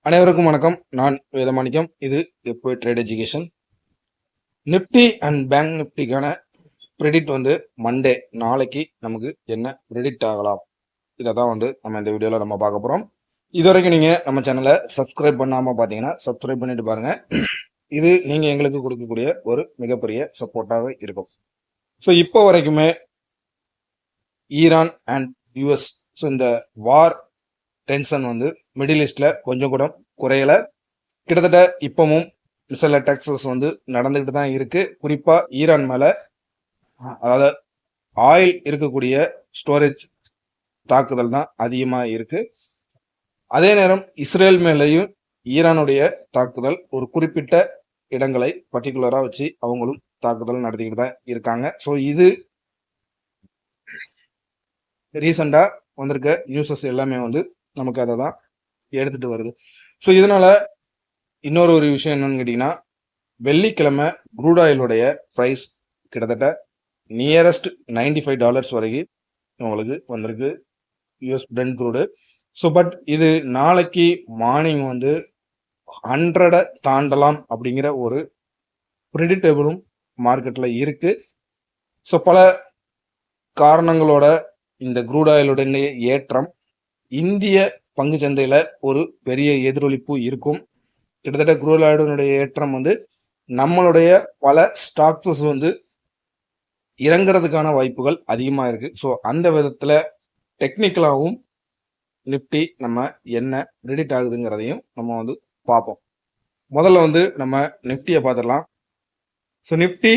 அனைவருக்கும் வணக்கம். நான் வேதமாணிக்கம். இது எப்போ trade education. Nifty and Bank நிஃப்டிக்கான ப்ரெடிக்ட் மண்டே நாளைக்கு நமக்கு என்ன ப்ரெடிக்ட் ஆகலாம், இதை தான் நம்ம இந்த வீடியோவில் நம்ம பார்க்க போகிறோம். இது வரைக்கும் நீங்கள் நம்ம சேனலை சப்ஸ்கிரைப் பண்ணாமல் பார்த்தீங்கன்னா சப்ஸ்கிரைப் பண்ணிட்டு பாருங்கள். இது நீங்கள் எங்களுக்கு கொடுக்கக்கூடிய ஒரு மிகப்பெரிய சப்போர்ட்டாக இருக்கும். ஸோ இப்போ வரைக்குமே ஈரான் அண்ட் யூஎஸ், ஸோ இந்த வார் டென்ஷன் மிடில் ஈஸ்ட்ல கொஞ்சம் கூட குறையல. கிட்டத்தட்ட இப்பவும் சில டெக்ஸஸ் நடந்துகிட்டு தான் இருக்கு. குறிப்பா ஈரான் மேல, அதாவது ஆயில் இருக்கக்கூடிய ஸ்டோரேஜ் தாக்குதல் தான் அதிகமா இருக்கு. அதே நேரம் இஸ்ரேல் மேலேயும் ஈரானுடைய தாக்குதல் ஒரு குறிப்பிட்ட இடங்களை பர்டிகுலரா வச்சு அவங்களும் தாக்குதல் நடத்திக்கிட்டு தான் இருக்காங்க. ஸோ இது ரீசெண்டா வந்திருக்க நியூஸஸ் எல்லாமே நமக்கு அதை தான் எடுத்துட்டு வருது. ஸோ இதனால இன்னொரு ஒரு விஷயம் என்னன்னு கேட்டீங்கன்னா, வெள்ளிக்கிழமை க்ரூட் ஆயிலுடைய ப்ரைஸ் கிட்டத்தட்ட நியரஸ்ட் $95 வரைக்கும் உங்களுக்கு வந்திருக்கு, US Brent crude. So but இது நாளைக்கு மார்னிங் 100 தாண்டலாம் அப்படிங்கிற ஒரு ப்ரெடிக்டபிளும் மார்க்கெட்ல இருக்கு. ஸோ பல காரணங்களோட இந்த க்ரூட் ஆயிலுடைய ஏற்றம் இந்திய பங்கு சந்தையில ஒரு பெரிய எதிரொலிப்பு இருக்கும். கிட்டத்தட்ட க்ரூட் ஆயிலுடைய ஏற்றம் நம்மளுடைய பல ஸ்டாக்ஸஸ் இறங்குறதுக்கான வாய்ப்புகள் அதிகமா இருக்கு. ஸோ அந்த விதத்துல டெக்னிக்கலாகவும் நிஃப்டி நம்ம என்ன ப்ரெடிக்ட் ஆகுதுங்கிறதையும் நம்ம பார்ப்போம். முதல்ல நம்ம நிஃப்டியை பார்த்துடலாம். ஸோ நிஃப்டி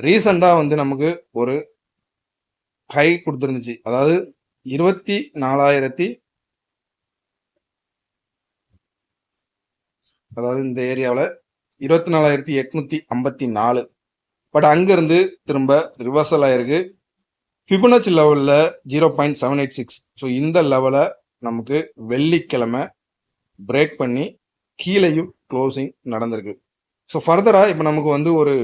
ரீசெண்டா நமக்கு ஒரு ஹை கொடுத்துருந்துச்சு, அதாவது 24,000, அதாவது இந்த ஏரியாவில் 24,854. பட் அங்கிருந்து திரும்ப ரிவர்சல் ஆயிருக்கு. ஃபிபனாச்சி லெவலில் 0.786. ஸோ இந்த லெவலை நமக்கு வெள்ளிக்கிழமை பிரேக் பண்ணி கீழேயும் க்ளோசிங் நடந்திருக்கு. ஸோ ஃபர்தராக இப்போ நமக்கு ஒரு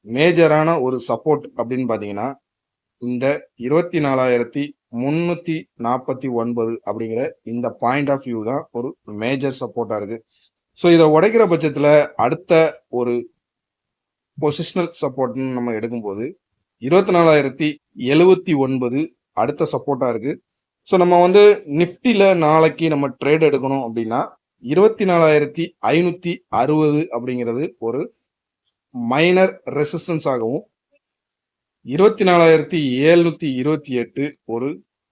மேஜரான ஒரு சப்போர்ட் அப்படின்னு பார்த்தீங்கன்னா, இந்த 24,349 அப்படிங்கிற இந்த பாயிண்ட் ஆஃப் வியூ தான் ஒரு மேஜர் சப்போர்ட்டா இருக்கு. ஸோ இதை உடைக்கிற பட்சத்தில் அடுத்த ஒரு பொசிஷனல் சப்போர்ட்னு நம்ம எடுக்கும்போது 24,079 அடுத்த சப்போர்ட்டா இருக்கு. ஸோ நம்ம நிஃப்டியில நாளைக்கு நம்ம ட்ரேட் எடுக்கணும் அப்படின்னா 24,560 அப்படிங்கிறது ஒரு மைனர் ரெசிஸ்டன்ஸ் ஆகவும், 24,728 ஒரு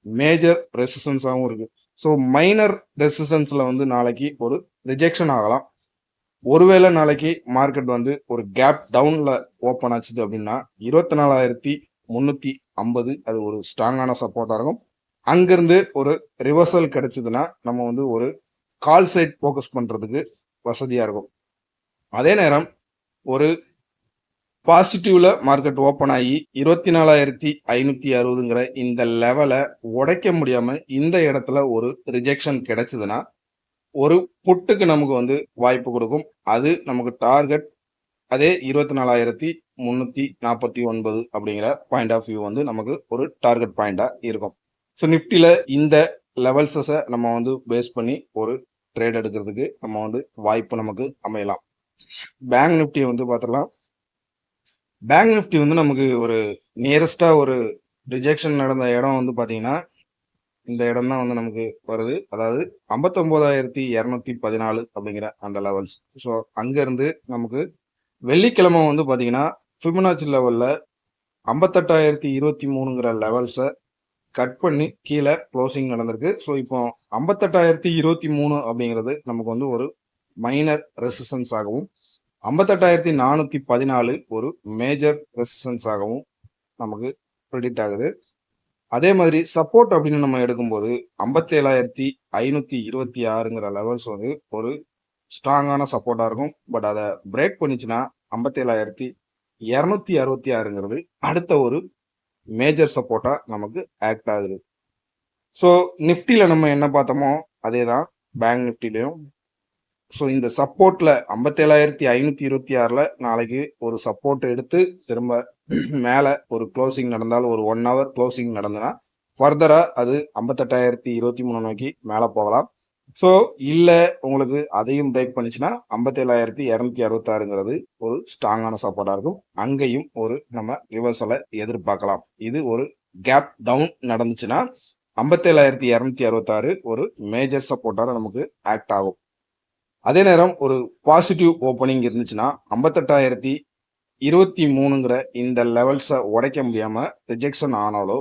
மேஜர் ரெசிஸ்டன்ஸாகவும் இருக்கு. ஸோ மைனர் ரெசிஸ்டன்ஸ்ல நாளைக்கு ஒரு ரிஜெக்ஷன் ஆகலாம். ஒருவேளை நாளைக்கு மார்க்கெட் ஒரு கேப் டவுன்ல ஓப்பன் ஆச்சுது அப்படின்னா 24,350 அது ஒரு ஸ்ட்ராங்கான சப்போர்ட்டா இருக்கும். அங்கிருந்து ஒரு ரிவர்சல் கிடைச்சதுன்னா நம்ம ஒரு கால் சைட் ஃபோக்கஸ் பண்றதுக்கு வசதியா இருக்கும். அதே நேரம் ஒரு பாசிட்டிவ்ல மார்க்கெட் ஓப்பன் ஆகி 24,560ங்கிற இந்த லெவலை உடைக்க முடியாம இந்த இடத்துல ஒரு ரிஜெக்ஷன் கிடைச்சதுன்னா ஒரு புட்டுக்கு நமக்கு வாய்ப்பு கொடுக்கும். அது நமக்கு டார்கெட் அதே 24,349 அப்படிங்கிற பாயிண்ட் ஆஃப் வியூ நமக்கு ஒரு டார்கெட் பாயிண்டா இருக்கும். ஸோ நிஃப்டியில இந்த லெவல்ஸை நம்ம பேஸ் பண்ணி ஒரு ட்ரேட் எடுக்கிறதுக்கு நம்ம வாய்ப்பு நமக்கு அமையலாம். பேங்க் நிஃப்டியை பார்த்துடலாம். பேங்க் நிஃப்டி நமக்கு ஒரு நியரஸ்டா ஒரு ரிஜெக்ஷன் நடந்த இடம் பார்த்தீங்கன்னா இந்த இடம் தான் நமக்கு வருது, அதாவது 59,214 அப்படிங்கிற அந்த லெவல்ஸ். ஸோ அங்கிருந்து நமக்கு வெள்ளிக்கிழமை பார்த்தீங்கன்னா ஃபிபனாச்சி லெவல்ல 58,023ங்கிற லெவல்ஸை கட் பண்ணி கீழே க்ளோசிங் நடந்திருக்கு. ஸோ இப்போ 58,023 அப்படிங்கிறது நமக்கு ஒரு மைனர் ரெசிஸ்டன்ஸ் ஆகவும், 58,414 ஒரு மேஜர் ரெசிஸ்டன்ஸ் ஆகவும் நமக்கு ப்ரெடிக்ட் ஆகுது. அதே மாதிரி சப்போர்ட் அப்படின்னு நம்ம எடுக்கும்போது 57,526ங்கிற லெவல்ஸ் ஒரு ஸ்ட்ராங்கான சப்போர்ட்டா இருக்கும். பட் அதை பிரேக் பண்ணிச்சுன்னா 57,266ங்கிறது அடுத்த ஒரு மேஜர் சப்போர்ட்டா நமக்கு ஆக்ட் ஆகுது. ஸோ நிஃப்டியில நம்ம என்ன பார்த்தோமோ அதே தான் பேங்க் நிஃப்டிலையும். ஸோ இந்த சப்போர்ட்ல 57,526ல நாளைக்கு ஒரு சப்போர்ட் எடுத்து திரும்ப மேலே ஒரு க்ளோசிங் நடந்தால், ஒரு 1 hour க்ளோசிங் நடந்ததுன்னா ஃபர்தரா அது 58,023 நோக்கி மேலே போகலாம். ஸோ இல்லை உங்களுக்கு அதையும் பிரேக் பண்ணிச்சுன்னா 57,266 ஒரு ஸ்ட்ராங்கான சப்போர்ட்டாக இருக்கும். அங்கேயும் ஒரு நம்ம ரிவர்சலை எதிர்பார்க்கலாம். இது ஒரு கேப் டவுன் நடந்துச்சுன்னா 57,266 ஒரு மேஜர் சப்போர்ட்டாக நமக்கு ஆக்ட் ஆகும். அதே நேரம் ஒரு பாசிட்டிவ் ஓப்பனிங் இருந்துச்சுன்னா 58,023 இந்த லெவல்ஸை உடைக்க முடியாமல் ரிஜெக்ஷன் ஆனாலோ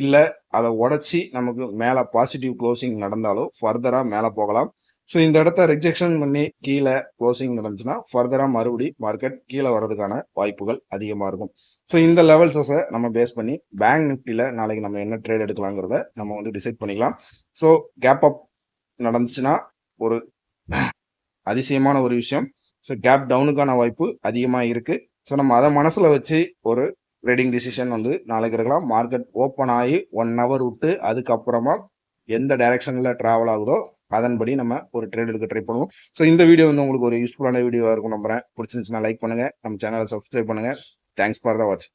இல்லை அதை உடச்சி நமக்கு மேலே பாசிட்டிவ் க்ளோசிங் நடந்தாலோ ஃபர்தராக மேலே போகலாம். ஸோ இந்த இடத்த ரிஜெக்ஷன் பண்ணி கீழே க்ளோசிங் நடந்துச்சுன்னா ஃபர்தராக மறுபடி மார்க்கெட் கீழே வர்றதுக்கான வாய்ப்புகள் அதிகமாக இருக்கும். ஸோ இந்த லெவல்ஸை நம்ம பேஸ் பண்ணி பேங்க் நிஃப்டியில் நாளைக்கு நம்ம என்ன ட்ரேட் எடுக்கலாங்கிறத நம்ம வந்து டிசைட் பண்ணிக்கலாம். ஸோ கேப் அப் நடந்துச்சுன்னா ஒரு அதிசயமான ஒரு விஷயம். ஸோ கேப் டவுனுக்கான வாய்ப்பு அதிகமாக இருக்குது. ஸோ நம்ம அதை மனசில் வச்சு ஒரு ட்ரேடிங் டிசிஷன் வந்து நாளைக்கு எடுக்கலாம். மார்க்கெட் ஓப்பன் ஆகி 1 hour விட்டு அதுக்கப்புறமா எந்த டைரக்ஷனில் ட்ராவல் ஆகுதோ அதன்படி நம்ம ஒரு ட்ரேட் எடுக்க ட்ரை பண்ணுவோம். ஸோ இந்த வீடியோ வந்து உங்களுக்கு ஒரு யூஸ்ஃபுல்லான வீடியோவாக இருக்கும் நம்புறேன். பிடிச்சிருந்துச்சுன்னா லைக் பண்ணுங்கள், நம்ம சேனலை சப்ஸ்கிரைப் பண்ணுங்கள். Thanks for the watch.